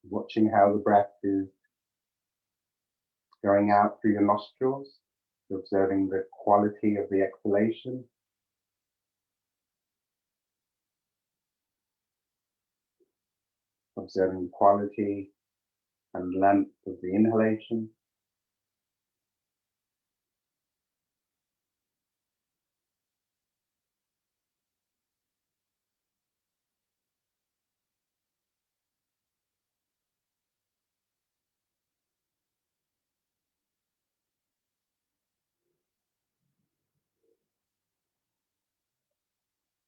Watching how the breath is going out through your nostrils, observing the quality of the exhalation. Observing the quality and length of the inhalation.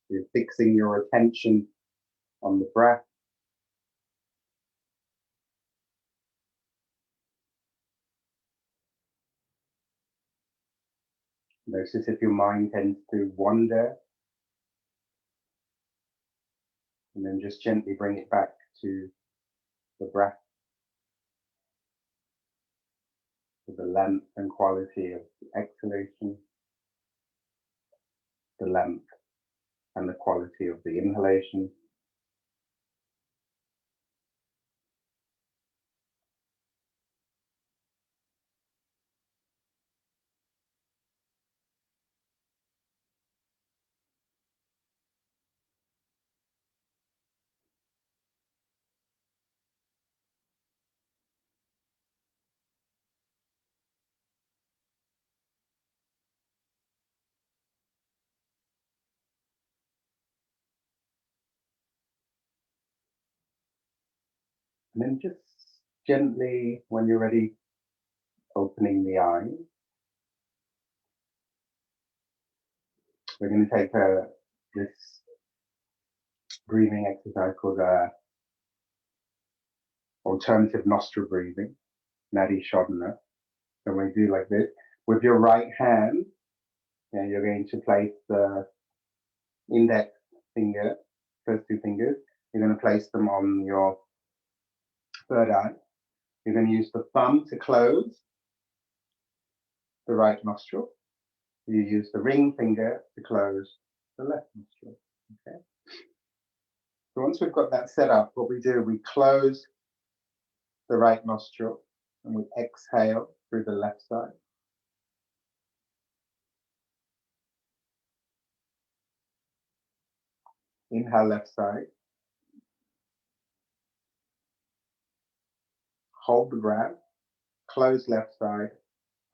You're fixing your attention on the breath. Notice if your mind tends to wander, and then just gently bring it back to the breath, to the length and quality of the exhalation, the length and the quality of the inhalation. And then just gently, when you're ready, opening the eyes. We're going to take this breathing exercise called alternative nostril breathing, Nadi Shodhana. So when you do like this, with your right hand, and you're going to place the index finger, first two fingers, you're going to place them on your third eye. You're going to use the thumb to close the right nostril. You use the ring finger to close the left nostril. Okay. So once we've got that set up, what we do, we close the right nostril and we exhale through the left side. Inhale left side. Hold the breath. Close left side.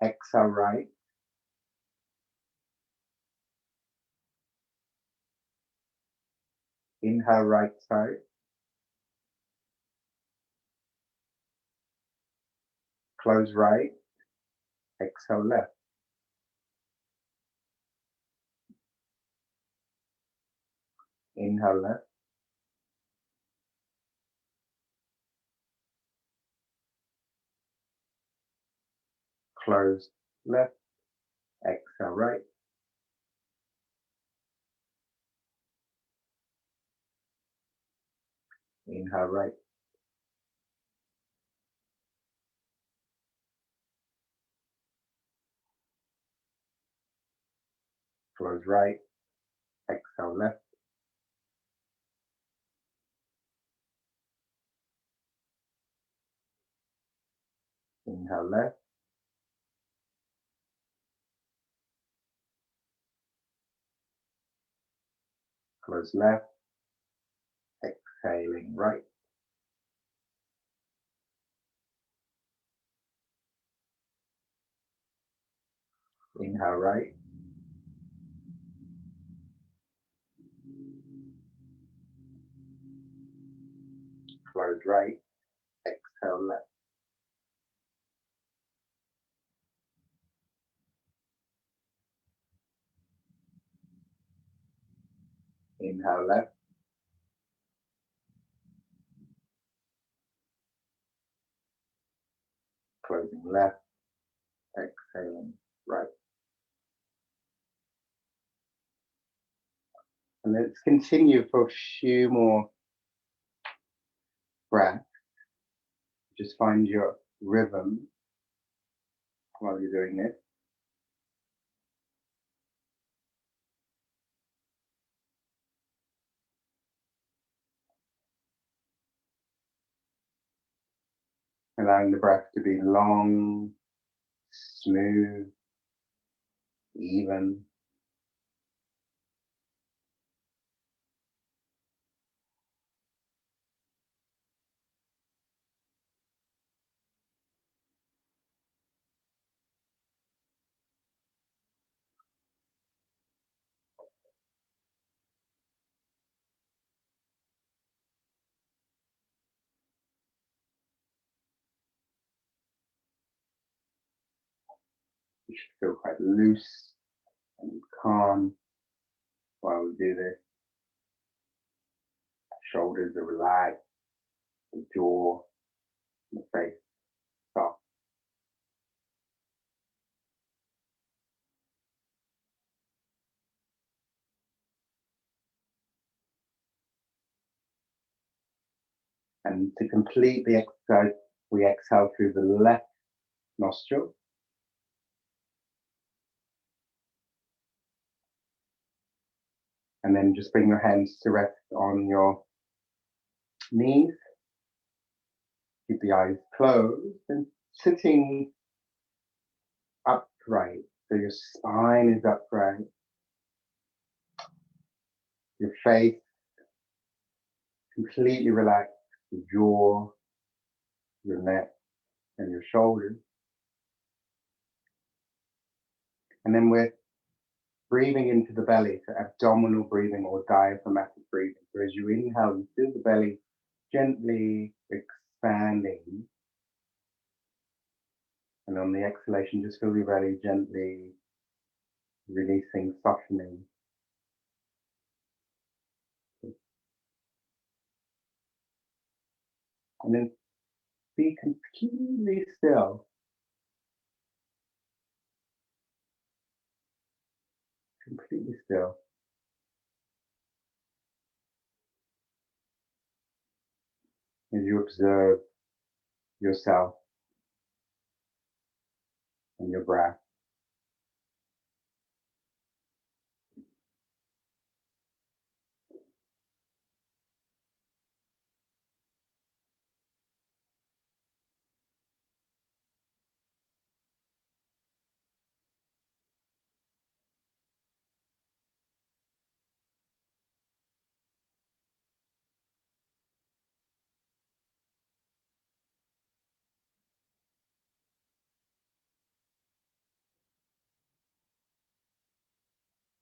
Exhale right. Inhale right side. Close right. Exhale left. Inhale left. Close left. Exhale right. Inhale right. Close right. Exhale left. Inhale left. Close left. Exhaling right. Inhale right. Close right. Exhale left. Inhale left. Closing left. Exhaling right. And let's continue for a few more breaths. Just find your rhythm while you're doing this. Allowing the breath to be long, smooth, even. You should feel quite loose and calm while we do this. Shoulders are relaxed, the jaw, the face soft. And to complete the exercise, we exhale through the left nostril. And then just bring your hands to rest on your knees. Keep the eyes closed and sitting upright. So your spine is upright. Your face completely relaxed. Your jaw, your neck, and your shoulders. And then we're breathing into the belly, so abdominal breathing or diaphragmatic breathing. So as you inhale, you feel the belly gently expanding. And on the exhalation, just feel your belly gently releasing, softening. And then be completely still. Completely still. As you observe yourself and your breath.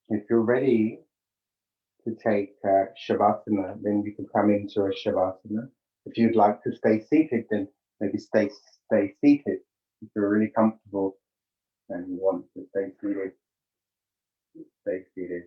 If you're ready to take Shavasana, then you can come into a Shavasana. If you'd like to stay seated, then maybe stay seated. If you're really comfortable and you want to stay seated, stay seated.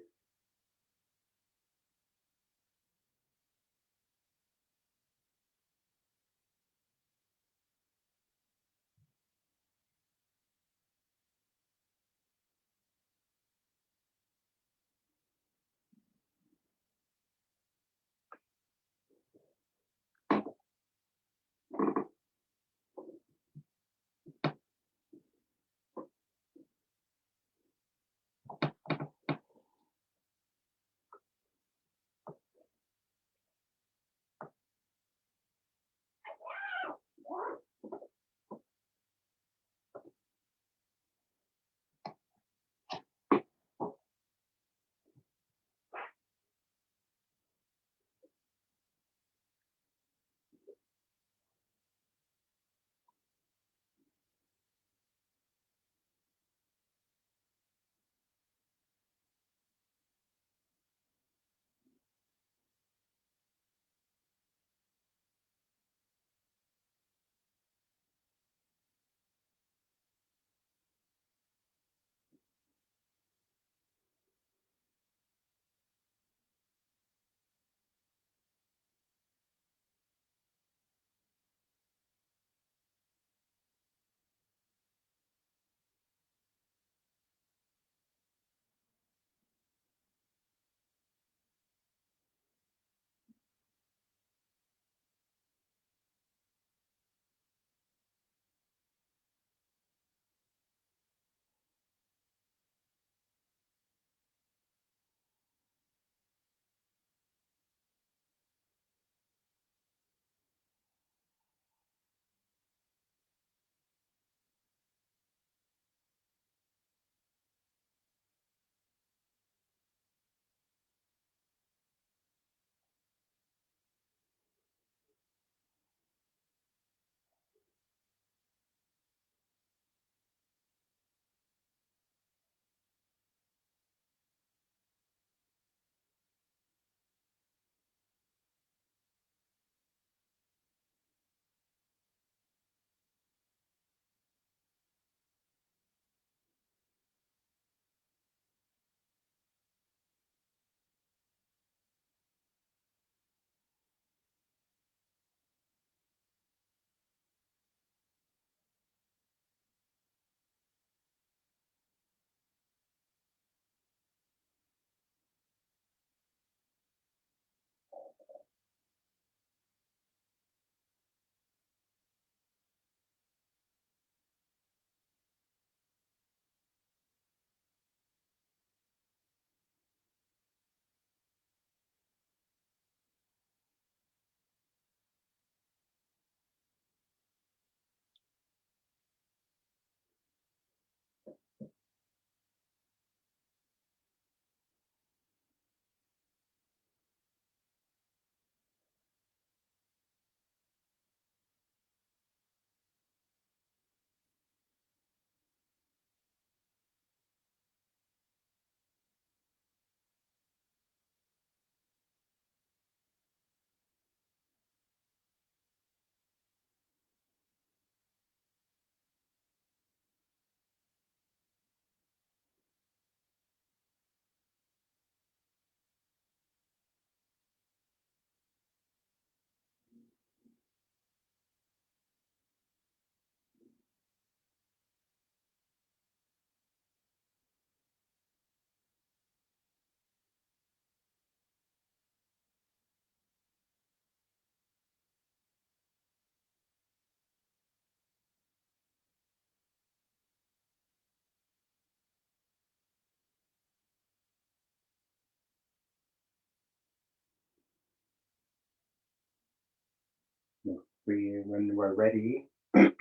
when we're ready, you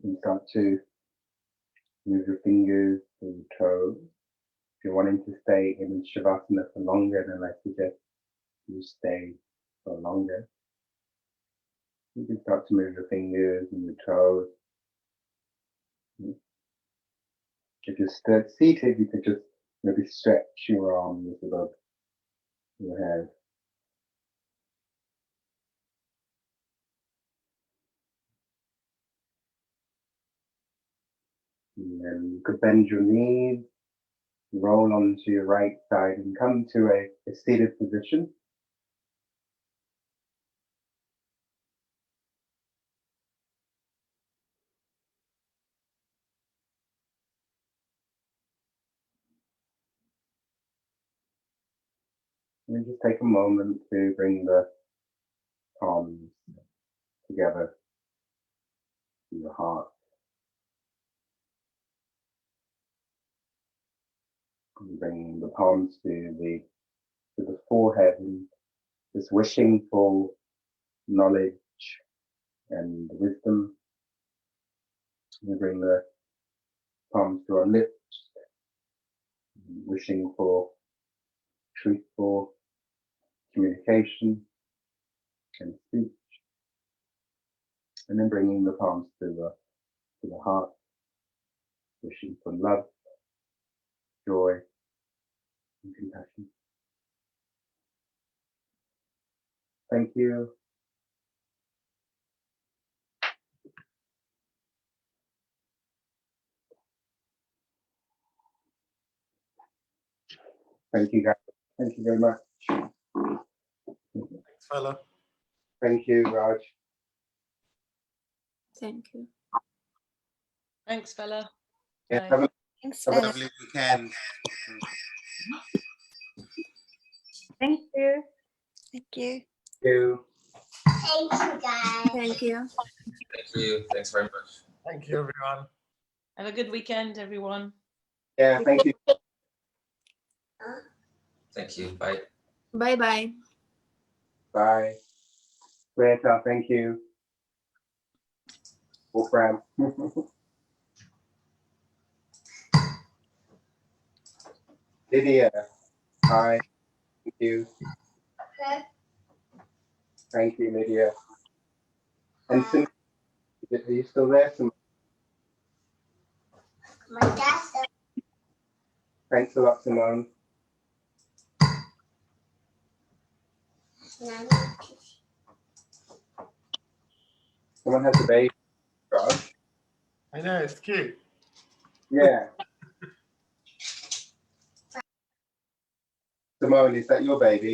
can start to move your fingers and toes. If you're wanting to stay in Shavasana for longer, then I suggest you stay for longer. You can start to move your fingers and your toes. If you're seated, you could just maybe stretch your arms above your head. And then you could bend your knees, roll onto your right side and come to a seated position. And just take a moment to bring the palms together to your heart. And bring the palms to the forehead and just wishing for knowledge and wisdom. And bring the palms to our lips, wishing for truthful communication and speech. And then bringing the palms to the heart, wishing for love, joy, and compassion. Thank you. Thank you, guys. Thank you very much.
Thanks, Fela.
Thank you, Raj.
Thank you.
Thanks, Fela.
Yeah,
Bye.
have a
Thanks,
have a
Fela.
lovely weekend.
Thank you.
Thank you.
Thank you.
Thank you, guys.
Thank you.
Thank you. Thanks very much.
Thank you, everyone.
Have a good weekend, everyone.
Yeah, thank you.
Thank you. Bye.
Bye-bye.
Bye. Greta, thank you. Wolfram. Lydia, hi. Thank you.
Okay.
Thank you, Lydia. And Simone, are you still there, Simone?
My dad's
Thanks a lot, Simone. Someone has a baby, Raj.
I know, it's cute.
Yeah. Simone, is that your baby?